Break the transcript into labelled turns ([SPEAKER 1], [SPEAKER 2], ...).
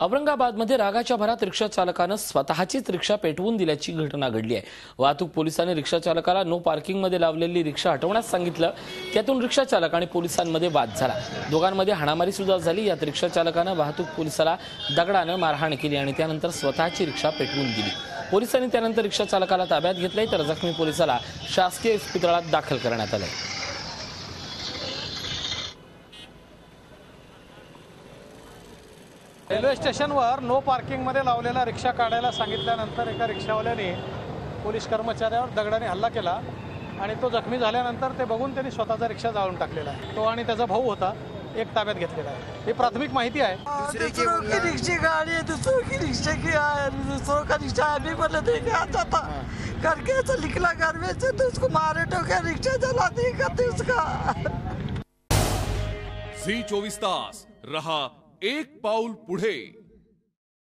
[SPEAKER 1] औरंगाबादमध्ये रागाच्या भरात रिक्षा चालकानं स्वतःचीच रिक्षा पेटवून दिल्याची घटना घडली आहे। वाहतूक पोलिसांनी रिक्षा चालकाला नो पार्किंगमध्ये लावलेली रिक्षा हटवण्यास सांगितलं। त्यातून रिक्षा चालक आणि पोलिसांमध्ये वाद झाला। दोघांमध्ये हाणामारी सुद्धा झाली। यात रिक्षा चालकानं वाहतूक पोलिसाला दगडानं मारहाण केली आणि त्यानंतर स्वतःची रिक्षा पेटवून दिली। पोलिसांनी त्यानंतर रिक्षा चालकाला ताब्यात घेतले तर जखमी पोलिसाला शासकीय इस्पितळात दाखल करण्यात आले।
[SPEAKER 2] रेल्वे स्टेशनवर नो पार्किंगमध्ये लावलेला रिक्षा काढायला सांगितल्यानंतर एका रिक्षावाल्याने पोलीस कर्मचाऱ्यावर दगडाने हल्ला केला आणि तो जखमी झाल्यानंतर ते बघून त्यांनी स्वतःचा रिक्षा जाळून टाकलेला आहे। तो आणि त्याचा भाऊ होता एक ताब्यात घेतलेला आहे। ही प्राथमिक माहिती आहे।
[SPEAKER 3] दूसरों की रिक्शा गाड़ी है, दूसरों की रिक्शा की दूसरों का रिक्शा अभी बोले देखे आ जाता करके ऐसा निकला घर में से तो उसको मारे ठोके रिक्शा जला दी करते उसका।
[SPEAKER 4] झी 24 तास रहा एक पाऊल पुढे।